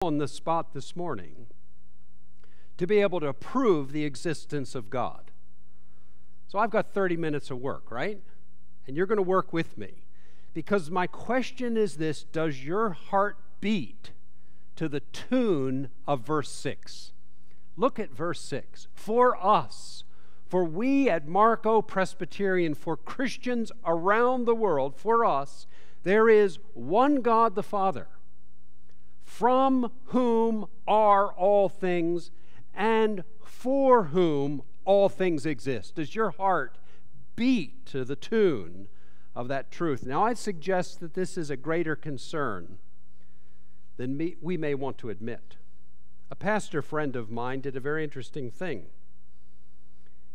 on the spot this morning to be able to prove the existence of God. So I've got 30 minutes of work, right? And you're going to work with me. Because my question is this: does your heart beat to the tune of verse 6? Look at verse 6. For us, for we at Marco Presbyterian, for Christians around the world, for us, there is one God the Father, from whom are all things, and for whom all things exist. Does your heart beat to the tune of that truth? Now, I suggest that this is a greater concern than we may want to admit. A pastor friend of mine did a very interesting thing.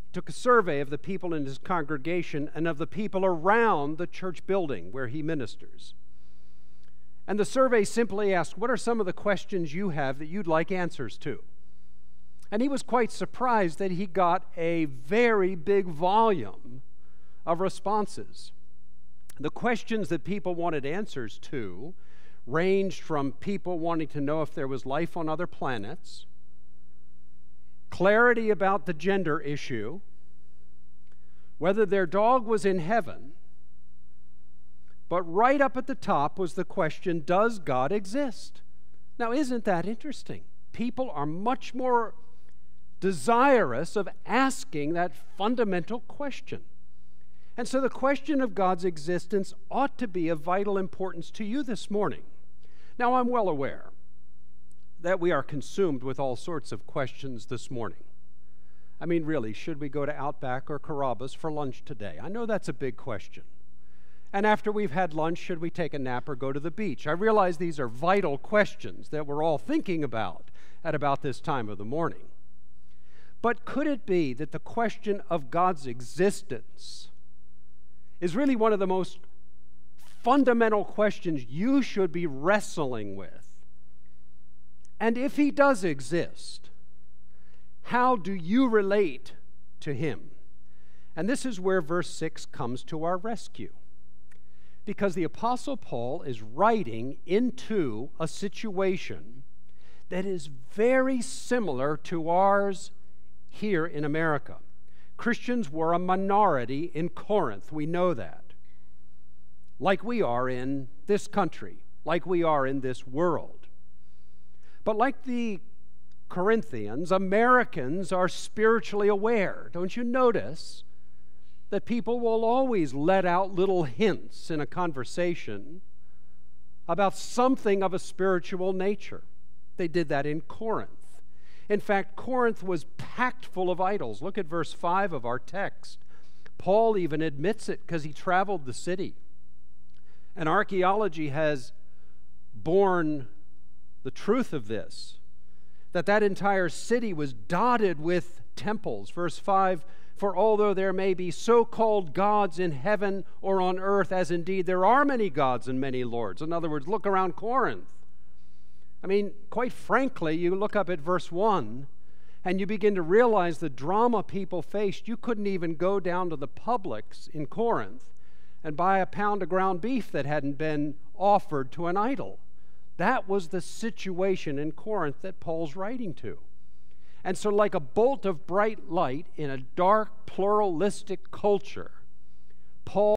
He took a survey of the people in his congregation and of the people around the church building where he ministers. And the survey simply asked, what are some of the questions you have that you'd like answers to? And he was quite surprised that he got a very big volume of responses. The questions that people wanted answers to ranged from people wanting to know if there was life on other planets, clarity about the gender issue, whether their dog was in heaven, but right up at the top was the question, does God exist? Now, isn't that interesting? People are much more desirous of asking that fundamental question. And so the question of God's existence ought to be of vital importance to you this morning. Now, I'm well aware that we are consumed with all sorts of questions this morning. I mean, really, should we go to Outback or Carrabba's for lunch today? I know that's a big question. And after we've had lunch, should we take a nap or go to the beach? I realize these are vital questions that we're all thinking about at about this time of the morning. But could it be that the question of God's existence is really one of the most fundamental questions you should be wrestling with? And if he does exist, how do you relate to him? And this is where verse 6 comes to our rescue. Because the Apostle Paul is writing into a situation that is very similar to ours here in America. Christians were a minority in Corinth. We know that. Like we are in this country, like we are in this world. But like the Corinthians, Americans are spiritually aware. Don't you notice that people will always let out little hints in a conversation about something of a spiritual nature? They did that in Corinth. In fact, Corinth was packed full of idols. Look at verse 5 of our text. Paul even admits it because he traveled the city. And archaeology has borne the truth of this, that entire city was dotted with temples. Verse 5, for although there may be so-called gods in heaven or on earth, as indeed there are many gods and many lords. In other words, look around Corinth. I mean, quite frankly, you look up at verse 1 and you begin to realize the drama people faced. You couldn't even go down to the Publix in Corinth and buy a pound of ground beef that hadn't been offered to an idol. That was the situation in Corinth that Paul's writing to. And so like a bolt of bright light in a dark, pluralistic culture, Paul